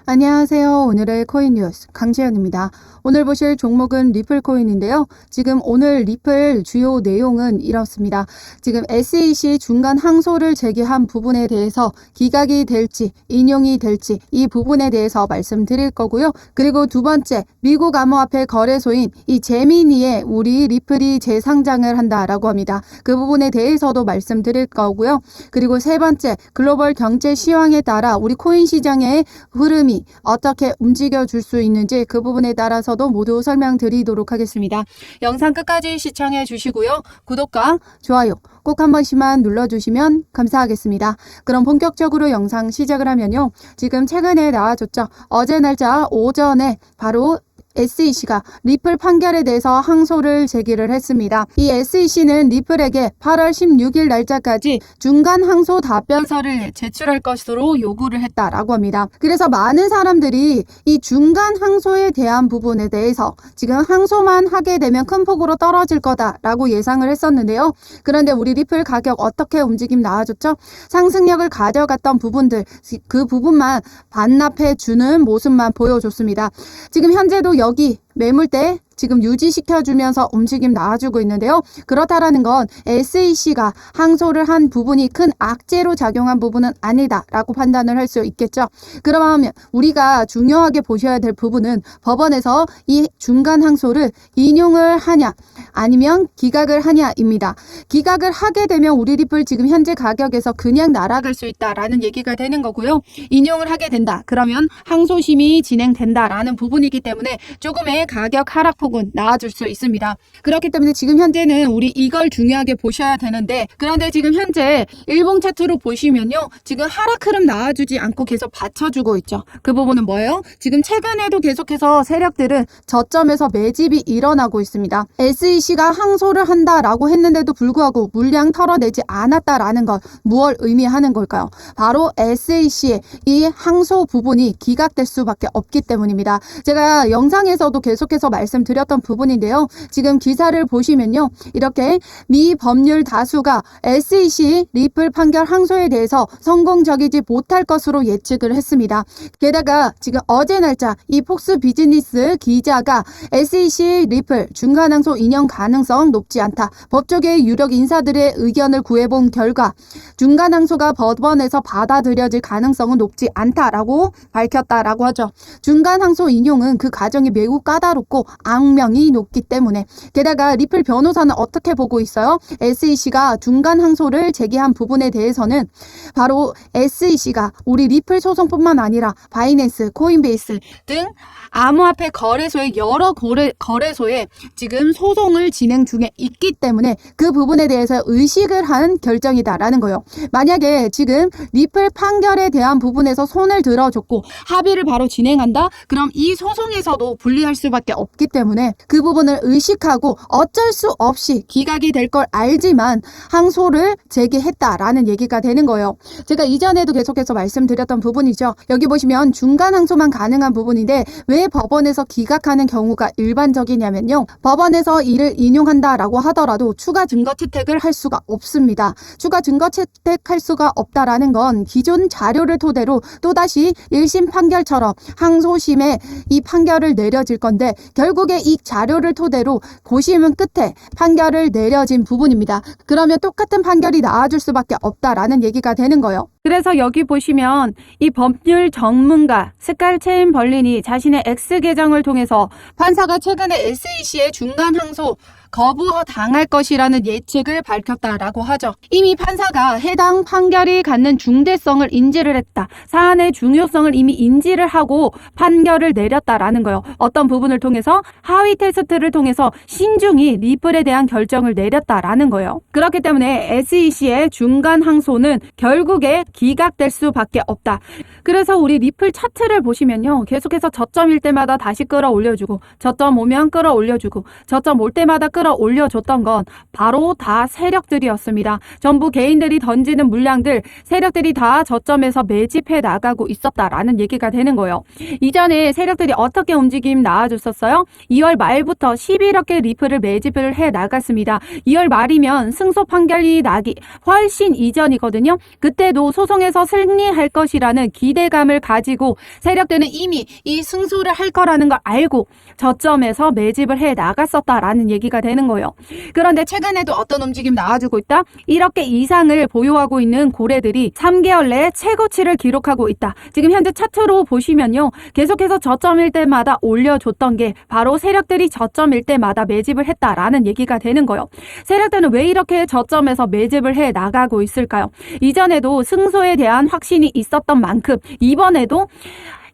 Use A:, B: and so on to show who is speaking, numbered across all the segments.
A: 안녕하세요. 오늘의 코인 뉴스 강지연입니다. 오늘 보실 종목은 리플 코인인데요. 지금 오늘 리플 주요 내용은 이렇습니다. 지금 SEC 중간 항소를 제기한 부분에 대해서 기각이 될지 인용이 될지 이 부분에 대해서 말씀드릴 거고요. 그리고 두 번째, 미국 암호화폐 거래소인 이 제미니에 우리 리플이 재상장을 한다라고 합니다. 그 부분에 대해서도 말씀드릴 거고요. 그리고 세 번째, 글로벌 경제 시황에 따라 우리 코인 시장의 흐름이 어떻게 움직여 줄 수 있는지 그 부분에 따라서도 모두 설명드리도록 하겠습니다. 영상 끝까지 시청해 주시고요. 구독과 좋아요 꼭 한 번씩만 눌러주시면 감사하겠습니다. 그럼 본격적으로 영상 시작을 하면요. 지금 최근에 나와줬죠. 어제 날짜 오전에 바로 SEC가 리플 판결에 대해서 항소를 제기를 했습니다. 이 SEC는 리플에게 8월 16일 날짜까지 중간 항소 답변서를 제출할 것으로 요구를 했다라고 합니다. 그래서 많은 사람들이 이 중간 항소에 대한 부분에 대해서 지금 항소만 하게 되면 큰 폭으로 떨어질 거다라고 예상을 했었는데요. 그런데 우리 리플 가격 어떻게 움직임 나와줬죠? 상승력을 가져갔던 부분들, 그 부분만 반납해 주는 모습만 보여줬습니다. 지금 현재도 여기 매물대 지금 유지시켜주면서 움직임 나와주고 있는데요. 그렇다라는 건 SEC가 항소를 한 부분이 큰 악재로 작용한 부분은 아니다라고 판단을 할 수 있겠죠. 그러면 우리가 중요하게 보셔야 될 부분은 법원에서 이 중간 항소를 인용을 하냐 아니면 기각을 하냐입니다. 기각을 하게 되면 우리 리플 지금 현재 가격에서 그냥 날아갈 수 있다라는 얘기가 되는 거고요. 인용을 하게 된다. 그러면 항소심이 진행된다라는 부분이기 때문에 조금의 가격 하락 폭은 나와줄 수 있습니다. 그렇기 때문에 지금 현재는 우리 이걸 중요하게 보셔야 되는데, 그런데 지금 현재 일봉 차트로 보시면요. 지금 하락 흐름 나와주지 않고 계속 받쳐주고 있죠. 그 부분은 뭐예요? 지금 최근에도 계속해서 세력들은 저점에서 매집이 일어나고 있습니다. SEC가 항소를 한다라고 했는데도 불구하고 물량 털어내지 않았다라는 건 무엇을 의미하는 걸까요? 바로 SEC의 이 항소 부분이 기각될 수밖에 없기 때문입니다. 제가 영상에서도 계속해서 말씀드렸던 부분인데요. 지금 기사를 보시면요. 이렇게 미 법률 다수가 SEC 리플 판결 항소에 대해서 성공적이지 못할 것으로 예측을 했습니다. 게다가 지금 어제 날짜 이 폭스 비즈니스 기자가 SEC 리플 중간 항소 인용 가능성 높지 않다. 법조계의 유력 인사들의 의견을 구해본 결과 중간 항소가 법원에서 받아들여질 가능성은 높지 않다라고 밝혔다라고 하죠. 중간 항소 인용은 그 과정이 매우 까다롭고 악명이 높기 때문에, 게다가 리플 변호사는 어떻게 보고 있어요? SEC가 중간 항소를 제기한 부분에 대해서는 바로 SEC가 우리 리플 소송뿐만 아니라 바이낸스, 코인베이스 등 암호화폐 거래소의 여러 거래소에 지금 소송을 진행 중에 있기 때문에 그 부분에 대해서 의식을 한 결정이다라는 거예요. 만약에 지금 리플 판결에 대한 부분에서 손을 들어줬고 합의를 바로 진행한다? 그럼 이 소송에서도 불리할 수밖에 없기 때문에 그 부분을 의식하고 어쩔 수 없이 기각이 될 걸 알지만 항소를 제기했다라는 얘기가 되는 거예요. 제가 이전에도 계속해서 말씀드렸던 부분이죠. 여기 보시면 중간 항소만 가능한 부분인데 왜 법원에서 기각하는 경우가 일반적이냐면요. 법원에서 이를 인용한다라고 하더라도 추가 증거 채택을 할 수가 없습니다. 추가 증거 채택할 수가 없다라는 건 기존 자료를 토대로 또다시 1심 판결처럼 항소심에 이 판결을 내려질 건데, 결국에 이 자료를 토대로 고심은 끝에 판결을 내려진 부분입니다. 그러면 똑같은 판결이 나와줄 수밖에 없다라는 얘기가 되는 거예요. 그래서 여기 보시면 이 법률 전문가 스칼 체인벌린이 자신의 X 계정을 통해서 판사가 최근에 SEC의 중간 항소 거부당할 것이라는 예측을 밝혔다라고 하죠. 이미 판사가 해당 판결이 갖는 중대성을 인지를 했다. 사안의 중요성을 이미 인지를 하고 판결을 내렸다라는 거예요. 어떤 부분을 통해서 하위 테스트를 통해서 신중히 리플에 대한 결정을 내렸다라는 거예요. 그렇기 때문에 SEC의 중간 항소는 결국에 기각될 수밖에 없다. 그래서 우리 리플 차트를 보시면요. 계속해서 저점일 때마다 다시 끌어올려주고, 저점 오면 끌어올려주고, 저점 올 때마다 끌어올려주고, 올려줬던 건 바로 다 세력들이었습니다. 전부 개인들이 던지는 물량들 세력들이 다 저점에서 매집해 나가고 있었다라는 얘기가 되는 거예요. 이전에 세력들이 어떻게 움직임 나와줬었어요? 2월 말부터 11억개 리플을 매집을 해 나갔습니다. 2월 말이면 승소 판결이 나기 훨씬 이전이거든요. 그때도 소송에서 승리할 것이라는 기대감을 가지고 세력들은 이미 이 승소를 할 거라는 걸 알고 저점에서 매집을 해 나갔었다라는 얘기가 되는 거예요. 그런데 최근에도 어떤 움직임 나와주고 있다? 1억 개 이상을 보유하고 있는 고래들이 3개월 내에 최고치를 기록하고 있다. 지금 현재 차트로 보시면요. 계속해서 저점일 때마다 올려줬던 게 바로 세력들이 저점일 때마다 매집을 했다라는 얘기가 되는 거예요. 세력들은 왜 이렇게 저점에서 매집을 해 나가고 있을까요? 이전에도 승소에 대한 확신이 있었던 만큼 이번에도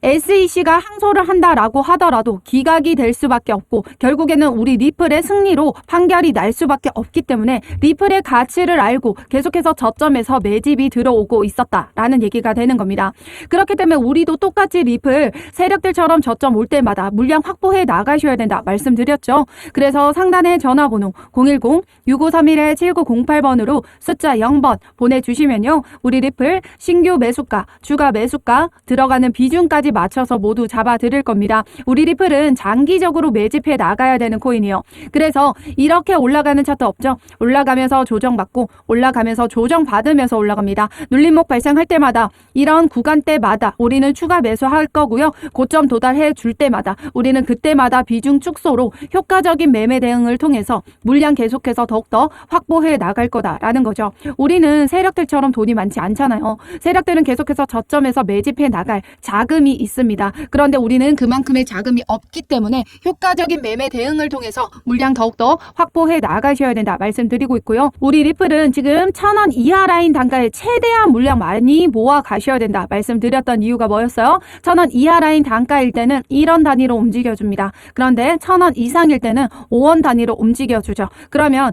A: SEC가 항소를 한다라고 하더라도 기각이 될 수밖에 없고 결국에는 우리 리플의 승리로 판결이 날 수밖에 없기 때문에 리플의 가치를 알고 계속해서 저점에서 매집이 들어오고 있었다라는 얘기가 되는 겁니다. 그렇기 때문에 우리도 똑같이 리플 세력들처럼 저점 올 때마다 물량 확보해 나가셔야 된다 말씀드렸죠. 그래서 상단에 전화번호 010-6531-7908번으로 숫자 0번 보내주시면요. 우리 리플 신규 매수가, 추가 매수가, 들어가는 비중까지 맞춰서 모두 잡아드릴 겁니다. 우리 리플은 장기적으로 매집해 나가야 되는 코인이에요. 그래서 이렇게 올라가는 차트 없죠? 올라가면서 조정받고 올라가면서 조정받으면서 올라갑니다. 눌림목 발생할 때마다 이런 구간대마다 우리는 추가 매수할 거고요. 고점 도달해 줄 때마다 우리는 그때마다 비중 축소로 효과적인 매매 대응을 통해서 물량 계속해서 더욱더 확보해 나갈 거다라는 거죠. 우리는 세력들처럼 돈이 많지 않잖아요. 세력들은 계속해서 저점에서 매집해 나갈 자금이 있습니다. 그런데 우리는 그만큼의 자금이 없기 때문에 효과적인 매매 대응을 통해서 물량 더욱더 확보해 나가셔야 된다 말씀드리고 있고요. 우리 리플은 지금 1,000원 이하 라인 단가에 최대한 물량 많이 모아 가셔야 된다 말씀드렸던 이유가 뭐였어요? 1,000원 이하 라인 단가일 때는 1원 단위로 움직여줍니다. 그런데 1,000원 이상일 때는 5원 단위로 움직여주죠. 그러면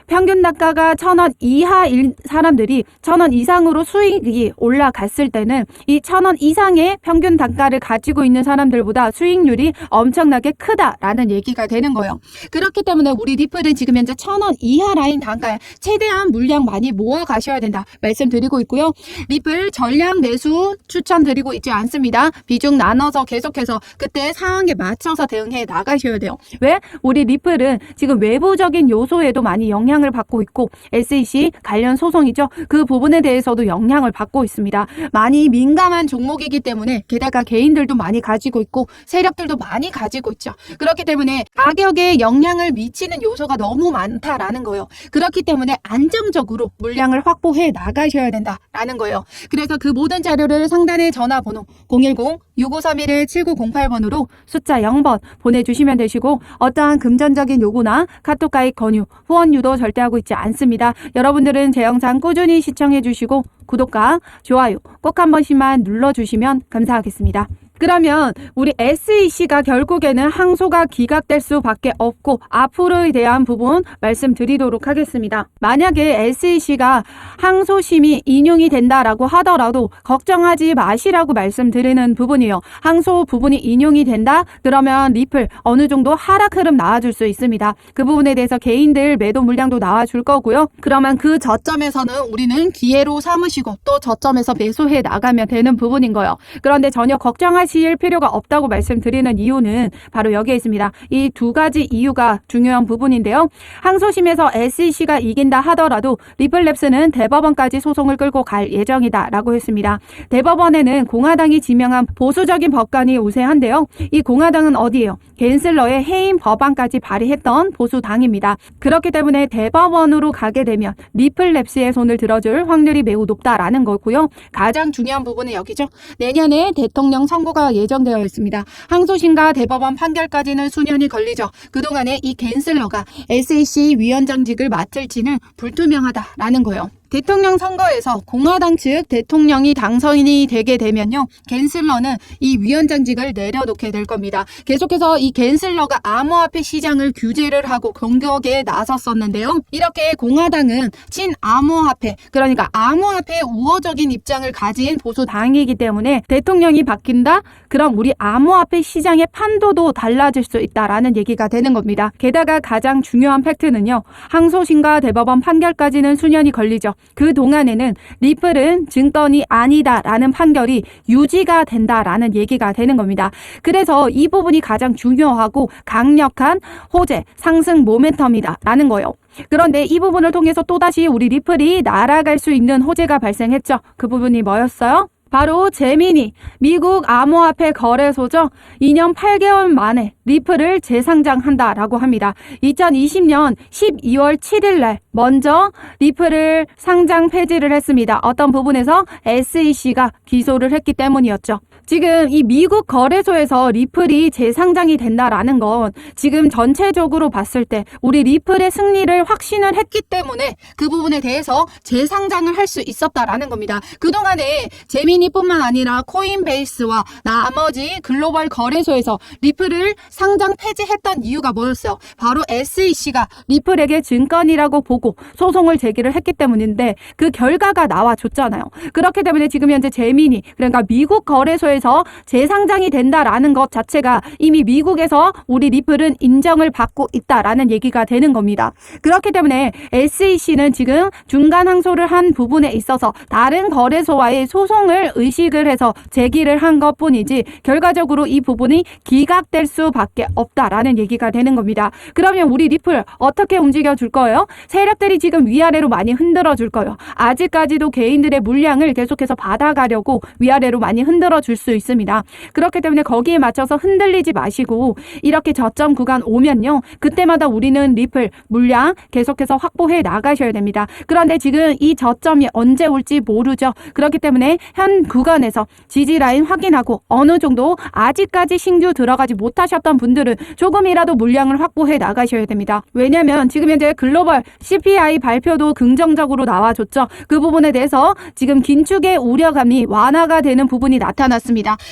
A: 평균 단가가 1,000원 이하인 사람들이 1,000원 이상으로 수익이 올라갔을 때는 이 1,000원 이상의 평균 단가를 가지고 있는 사람들보다 수익률이 엄청나게 크다라는 얘기가 되는 거예요. 그렇기 때문에 우리 리플은 지금 현재 1,000원 이하 라인 단가에 최대한 물량 많이 모아 가셔야 된다 말씀드리고 있고요. 리플 전량 매수 추천드리고 있지 않습니다. 비중 나눠서 계속해서 그때 상황에 맞춰서 대응해 나가셔야 돼요. 왜? 우리 리플은 지금 외부적인 요소에도 많이 영향을 받고 있고 SEC 관련 소송이죠. 그 부분에 대해서도 영향을 받고 있습니다. 많이 민감한 종목이기 때문에 게다가 개인들도 많이 가지고 있고 세력들도 많이 가지고 있죠. 그렇기 때문에 가격에 영향을 미치는 요소가 너무 많다라는 거예요. 그렇기 때문에 안정적으로 물량을 확보해 나가셔야 된다라는 거예요. 그래서 그 모든 자료를 상단에 전화번호 010-6531-7908번으로 숫자 0번 보내주시면 되시고 어떠한 금전적인 요구나 카톡 가입 권유, 후원 유도 절대 하고 있지 않습니다. 여러분들은 제 영상 꾸준히 시청해 주시고 구독과 좋아요 꼭 한 번씩만 눌러주시면 감사하겠습니다. 그러면 우리 SEC가 결국에는 항소가 기각될 수밖에 없고 앞으로에 대한 부분 말씀드리도록 하겠습니다. 만약에 SEC가 항소심이 인용이 된다라고 하더라도 걱정하지 마시라고 말씀드리는 부분이에요. 항소 부분이 인용이 된다? 그러면 리플 어느 정도 하락 흐름 나와줄 수 있습니다. 그 부분에 대해서 개인들 매도 물량도 나와줄 거고요. 그러면 그 저점에서는 우리는 기회로 삼으시고 또 저점에서 매수해 나가면 되는 부분인 거예요. 그런데 전혀 걱정하실 필요가 없다고 말씀드리는 이유는 바로 여기에 있습니다. 이 두 가지 이유가 중요한 부분인데요. 항소심에서 SEC가 이긴다 하더라도 리플랩스는 대법원까지 소송을 끌고 갈 예정이다 라고 했습니다. 대법원에는 공화당이 지명한 보수적인 법관이 우세한데요. 이 공화당은 어디예요? 갠슬러의 해임 법안까지 발의했던 보수당입니다. 그렇기 때문에 대법원으로 가게 되면 리플랩스의 손을 들어줄 확률이 매우 높다라는 거고요. 가장 중요한 부분은 여기죠. 내년에 대통령 선거가 예정되어 있습니다. 항소심과 대법원 판결까지는 수년이 걸리죠. 그동안에 이 갠슬러가 SEC 위원장직을 맡을지는 불투명하다라는 거예요. 대통령 선거에서 공화당 측 대통령이 당선이 되게 되면요, 갠슬러는 이 위원장직을 내려놓게 될 겁니다. 계속해서 이 갠슬러가 암호화폐 시장을 규제를 하고 공격에 나섰었는데요. 이렇게 공화당은 친암호화폐, 그러니까 암호화폐에 우호적인 입장을 가진 보수당이기 때문에 대통령이 바뀐다? 그럼 우리 암호화폐 시장의 판도도 달라질 수 있다라는 얘기가 되는 겁니다. 게다가 가장 중요한 팩트는요, 항소심과 대법원 판결까지는 수년이 걸리죠. 그 동안에는 리플은 증권이 아니다라는 판결이 유지가 된다라는 얘기가 되는 겁니다. 그래서 이 부분이 가장 중요하고 강력한 호재, 상승 모멘텀이다라는 거예요. 그런데 이 부분을 통해서 또다시 우리 리플이 날아갈 수 있는 호재가 발생했죠. 그 부분이 뭐였어요? 바로 제미니, 미국 암호화폐 거래소죠. 2년 8개월 만에 리플을 재상장한다라고 합니다. 2020년 12월 7일 날 먼저 리플을 상장 폐지를 했습니다. 어떤 부분에서 SEC가 기소를 했기 때문이었죠. 지금 이 미국 거래소에서 리플이 재상장이 된다라는 건 지금 전체적으로 봤을 때 우리 리플의 승리를 확신을 했기 때문에 그 부분에 대해서 재상장을 할 수 있었다라는 겁니다. 그동안에 제미니뿐만 아니라 코인베이스와 나머지 글로벌 거래소에서 리플을 상장 폐지했던 이유가 뭐였어요? 바로 SEC가 리플에게 증권이라고 보고 소송을 제기를 했기 때문인데 그 결과가 나와줬잖아요. 그렇기 때문에 지금 현재 제미니, 그러니까 미국 거래소에서 재상장이 된다라는 것 자체가 이미 미국에서 우리 리플은 인정을 받고 있다라는 얘기가 되는 겁니다. 그렇기 때문에 SEC는 지금 중간 항소를 한 부분에 있어서 다른 거래소와의 소송을 의식을 해서 제기를 한 것뿐이지 결과적으로 이 부분이 기각될 수밖에 없다라는 얘기가 되는 겁니다. 그러면 우리 리플 어떻게 움직여 줄 거예요? 세력들이 지금 위아래로 많이 흔들어 줄 거예요. 아직까지도 개인들의 물량을 계속해서 받아가려고 위아래로 많이 흔들어 줄 수 있습니다. 그렇기 때문에 거기에 맞춰서 흔들리지 마시고 이렇게 저점 구간 오면요, 그때마다 우리는 리플 물량 계속해서 확보해 나가셔야 됩니다. 그런데 지금 이 저점이 언제 올지 모르죠. 그렇기 때문에 현 구간에서 지지 라인 확인하고 어느 정도 아직까지 신규 들어가지 못하셨던 분들은 조금이라도 물량을 확보해 나가셔야 됩니다. 왜냐하면 지금 현재 글로벌 CPI 발표도 긍정적으로 나와줬죠. 그 부분에 대해서 지금 긴축의 우려감이 완화가 되는 부분이 나타났습니다.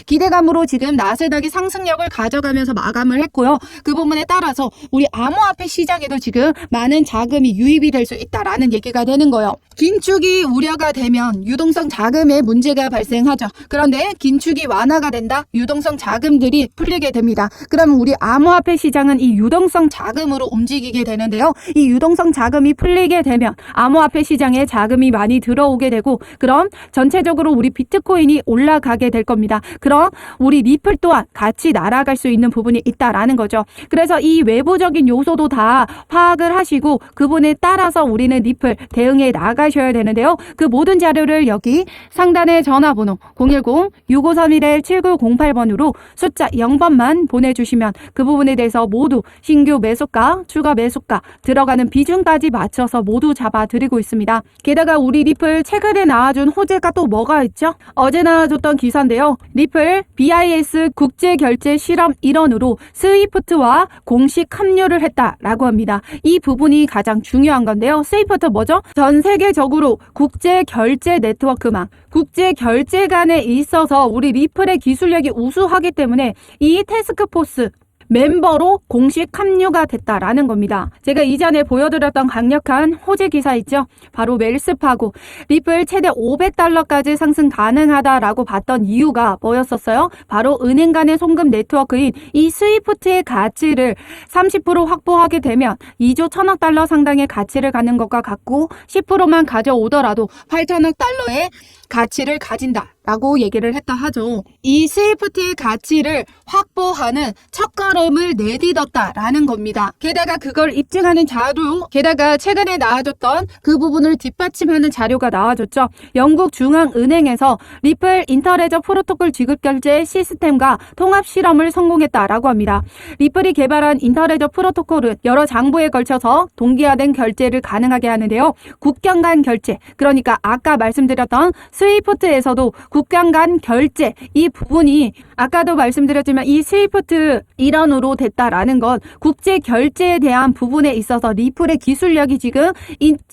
A: 기대감으로 지금 나스닥이 상승력을 가져가면서 마감을 했고요. 그 부분에 따라서 우리 암호화폐 시장에도 지금 많은 자금이 유입이 될 수 있다라는 얘기가 되는 거예요. 긴축이 우려가 되면 유동성 자금에 문제가 발생하죠. 그런데 긴축이 완화가 된다? 유동성 자금들이 풀리게 됩니다. 그러면 우리 암호화폐 시장은 이 유동성 자금으로 움직이게 되는데요. 이 유동성 자금이 풀리게 되면 암호화폐 시장에 자금이 많이 들어오게 되고, 그럼 전체적으로 우리 비트코인이 올라가게 될 겁니다. 그럼 우리 리플 또한 같이 날아갈 수 있는 부분이 있다라는 거죠. 그래서 이 외부적인 요소도 다 파악을 하시고 그분에 따라서 우리는 리플 대응해 나가셔야 되는데요. 그 모든 자료를 여기 상단의 전화번호 010-6531-7908번으로 숫자 0번만 보내주시면 그 부분에 대해서 모두 신규 매수가, 추가 매수가, 들어가는 비중까지 맞춰서 모두 잡아드리고 있습니다. 게다가 우리 리플 최근에 나와준 호재가 또 뭐가 있죠? 어제 나와줬던 기사인데요. 리플 BIS 국제결제 실험 일원으로 스위프트와 공식 합류를 했다라고 합니다. 이 부분이 가장 중요한 건데요. 스위프트 뭐죠? 전 세계적으로 국제결제 네트워크망, 국제결제 간에 있어서 우리 리플의 기술력이 우수하기 때문에 이 태스크포스 멤버로 공식 합류가 됐다라는 겁니다. 제가 이전에 보여드렸던 강력한 호재 기사 있죠? 바로 웰스파고 리플 최대 500달러까지 상승 가능하다라고 봤던 이유가 뭐였었어요? 바로 은행 간의 송금 네트워크인 이 스위프트의 가치를 30% 확보하게 되면 2조 1000억 달러 상당의 가치를 갖는 것과 같고 10%만 가져오더라도 8천억 달러의 가치를 가진다라고 얘기를 했다 하죠. 이 스위프트의 가치를 확보하는 첫걸음을 내딛었다라는 겁니다. 게다가 그걸 입증하는 자료, 게다가 최근에 나와줬던 그 부분을 뒷받침하는 자료가 나와줬죠. 영국 중앙은행에서 리플 인터레저 프로토콜 지급결제 시스템과 통합 실험을 성공했다라고 합니다. 리플이 개발한 인터레저 프로토콜은 여러 장부에 걸쳐서 동기화된 결제를 가능하게 하는데요. 국경 간 결제, 그러니까 아까 말씀드렸던 스위프트에서도 국경 간 결제 이 부분이 아까도 말씀드렸지만 이 스위프트 일원으로 됐다라는 건 국제 결제에 대한 부분에 있어서 리플의 기술력이 지금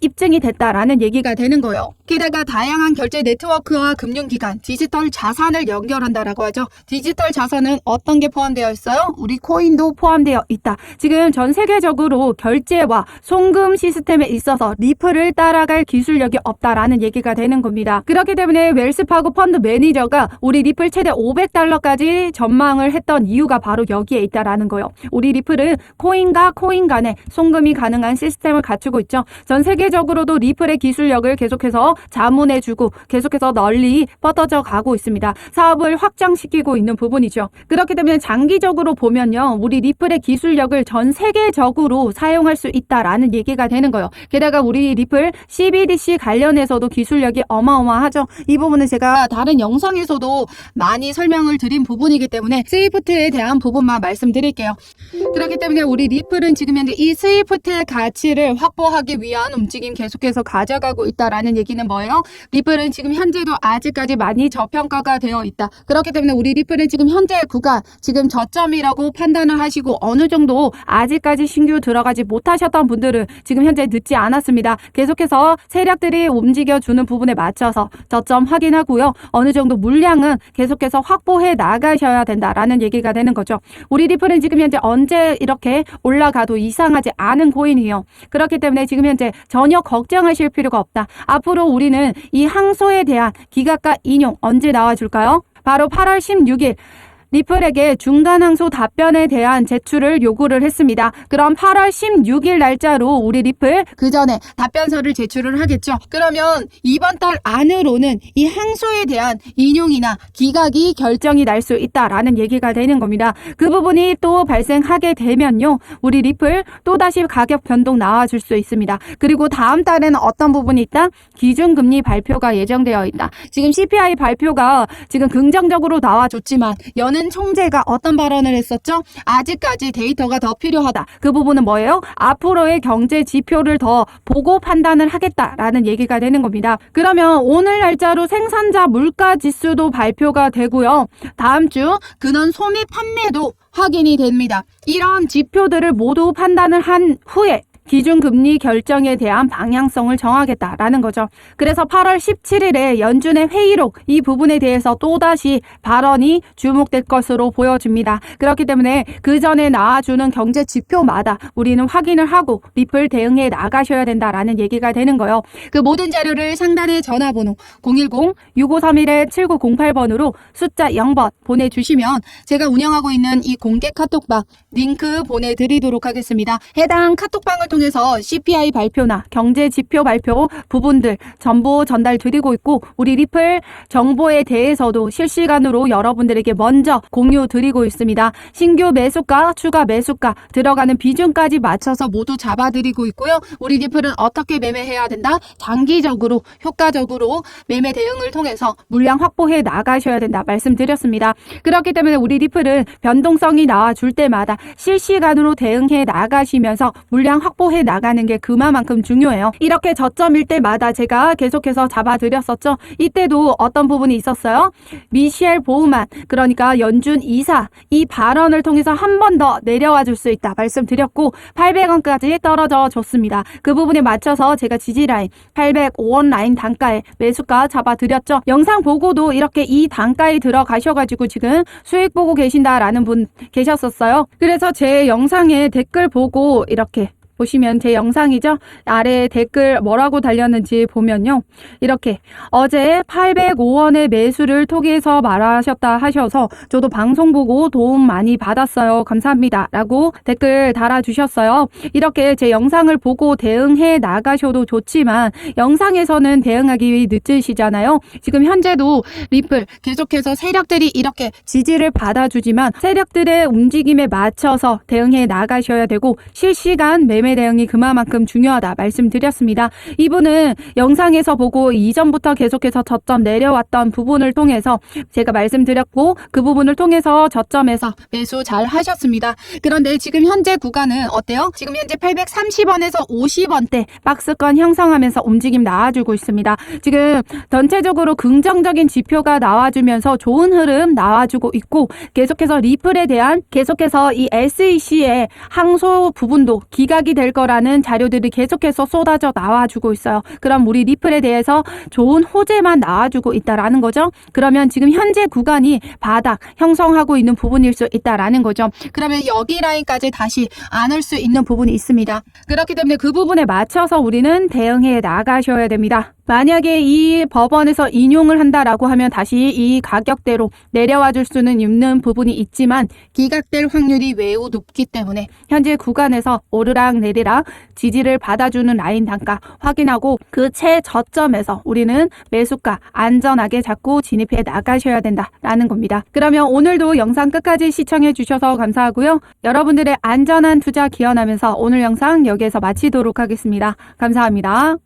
A: 입증이 됐다라는 얘기가 되는 거예요. 게다가 다양한 결제 네트워크와 금융기관, 디지털 자산을 연결한다라고 하죠. 디지털 자산은 어떤 게 포함되어 있어요? 우리 코인도 포함되어 있다. 지금 전 세계적으로 결제와 송금 시스템에 있어서 리플을 따라갈 기술력이 없다라는 얘기가 되는 겁니다. 그렇기 때문에 웰스파고 펀드 매니저가 우리 리플 최대 500달러까지 전망을 했던 이유가 바로 여기에 있다라는 거예요. 우리 리플은 코인과 코인 간에 송금이 가능한 시스템을 갖추고 있죠. 전 세계적으로도 리플의 기술력을 계속해서 자문해주고 계속해서 널리 뻗어져 가고 있습니다. 사업을 확장시키고 있는 부분이죠. 그렇기 때문에 장기적으로 보면요, 우리 리플의 기술력을 전 세계적으로 사용할 수 있다라는 얘기가 되는 거예요. 게다가 우리 리플 CBDC 관련해서도 기술력이 어마어마하죠. 이 부분은 제가 다른 영상에서도 많이 설명을 드린 부분이기 때문에 스위프트에 대한 부분만 말씀드릴게요. 그렇기 때문에 우리 리플은 지금 현재 이 스위프트의 가치를 확보하기 위한 움직임 계속해서 가져가고 있다라는 얘기는 뭐예요? 리플은 지금 현재도 아직까지 많이 저평가가 되어 있다. 그렇기 때문에 우리 리플은 지금 현재 구간 지금 저점이라고 판단을 하시고 어느 정도 아직까지 신규 들어가지 못하셨던 분들은 지금 현재 늦지 않았습니다. 계속해서 세력들이 움직여주는 부분에 맞춰서 저점 확인하고요. 어느 정도 물량은 계속해서 확보해 나가셔야 된다라는 얘기가 되는 거죠. 우리 리플은 지금 현재 언제 이렇게 올라가도 이상하지 않은 코인이에요. 그렇기 때문에 지금 현재 전혀 걱정하실 필요가 없다. 앞으로 우리는 이 항소에 대한 기각과 인용 언제 나와줄까요? 바로 8월 16일 리플에게 중간 항소 답변에 대한 제출을 요구를 했습니다. 그럼 8월 16일 날짜로 우리 리플 그 전에 답변서를 제출을 하겠죠. 그러면 이번 달 안으로는 이 항소에 대한 인용이나 기각이 결정이 날 수 있다라는 얘기가 되는 겁니다. 그 부분이 또 발생하게 되면요, 우리 리플 또다시 가격 변동 나와줄 수 있습니다. 그리고 다음 달에는 어떤 부분이 있다? 기준금리 발표가 예정되어 있다. 지금 CPI 발표가 지금 긍정적으로 나와줬지만 연은 총재가 어떤 발언을 했었죠? 아직까지 데이터가 더 필요하다. 그 부분은 뭐예요? 앞으로의 경제 지표를 더 보고 판단을 하겠다라는 얘기가 되는 겁니다. 그러면 오늘 날짜로 생산자 물가 지수도 발표가 되고요. 다음 주 근원 소비 판매도 확인이 됩니다. 이런 지표들을 모두 판단을 한 후에 기준금리 결정에 대한 방향성을 정하겠다라는 거죠. 그래서 8월 17일에 연준의 회의록 이 부분에 대해서 또다시 발언이 주목될 것으로 보여집니다. 그렇기 때문에 그 전에 나와주는 경제 지표마다 우리는 확인을 하고 리플 대응해 나가셔야 된다라는 얘기가 되는 거예요. 그 모든 자료를 상단의 전화번호 010-6531-7908번으로 숫자 0번 보내주시면 제가 운영하고 있는 이 공개 카톡방 링크 보내드리도록 하겠습니다. 해당 카톡방을 통해서 CPI 발표나 경제 지표 발표 부분들 전부 전달 드리고 있고, 우리 리플 정보에 대해서도 실시간으로 여러분들에게 먼저 공유 드리고 있습니다. 신규 매수가, 추가 매수가 들어가는 비중까지 맞춰서 모두 잡아드리고 있고요. 우리 리플은 어떻게 매매해야 된다? 장기적으로 효과적으로 매매 대응을 통해서 물량 확보해 나가셔야 된다 말씀드렸습니다. 그렇기 때문에 우리 리플은 변동성이 나와줄 때마다 실시간으로 대응해 나가시면서 물량 확보해 나가는 게 그만큼 중요해요. 이렇게 저점일 때마다 제가 계속해서 잡아드렸었죠. 이때도 어떤 부분이 있었어요? 미셸 보우만, 그러니까 연준 이사 이 발언을 통해서 한 번 더 내려와 줄 수 있다 말씀드렸고 800원까지 떨어져 줬습니다. 그 부분에 맞춰서 제가 지지라인 805원 라인 단가에 매수가 잡아드렸죠. 영상 보고도 이렇게 이 단가에 들어가셔가지고 지금 수익 보고 계신다라는 분 계셨었어요. 그래서 제 영상에 댓글 보고 이렇게 보시면 제 영상이죠. 아래 댓글 뭐라고 달렸는지 보면요. 이렇게 어제 805원의 매수를 톡에서 말하셨다 하셔서 저도 방송 보고 도움 많이 받았어요. 감사합니다. 라고 댓글 달아주셨어요. 이렇게 제 영상을 보고 대응해 나가셔도 좋지만 영상에서는 대응하기 늦으시잖아요. 지금 현재도 리플 계속해서 세력들이 이렇게 지지를 받아주지만 세력들의 움직임에 맞춰서 대응해 나가셔야 되고 실시간 매매 매매 대응이 그만큼 중요하다 말씀드렸습니다. 이분은 영상에서 보고 이전부터 계속해서 저점 내려왔던 부분을 통해서 제가 말씀드렸고 그 부분을 통해서 저점에서 매수 잘 하셨습니다. 그런데 지금 현재 구간은 어때요? 지금 현재 830원에서 50원대 박스권 형성하면서 움직임 나와주고 있습니다. 지금 전체적으로 긍정적인 지표가 나와주면서 좋은 흐름 나와주고 있고 계속해서 리플에 대한 계속해서 이 SEC의 항소 부분도 기각이 될 거라는 자료들이 계속해서 쏟아져 나와주고 있어요. 그럼 우리 리플에 대해서 좋은 호재만 나와주고 있다라는 거죠. 그러면 지금 현재 구간이 바닥 형성하고 있는 부분일 수 있다라는 거죠. 그러면 여기 라인까지 다시 안 올 수 있는 부분이 있습니다. 그렇기 때문에 그 부분에 맞춰서 우리는 대응해 나가셔야 됩니다. 만약에 이 법원에서 인용을 한다라고 하면 다시 이 가격대로 내려와 줄 수는 있는 부분이 있지만 기각될 확률이 매우 높기 때문에 현재 구간에서 오르락 내리락 지지를 받아주는 라인 단가 확인하고 그 최저점에서 우리는 매수가 안전하게 잡고 진입해 나가셔야 된다라는 겁니다. 그러면 오늘도 영상 끝까지 시청해 주셔서 감사하고요. 여러분들의 안전한 투자 기원하면서 오늘 영상 여기에서 마치도록 하겠습니다. 감사합니다.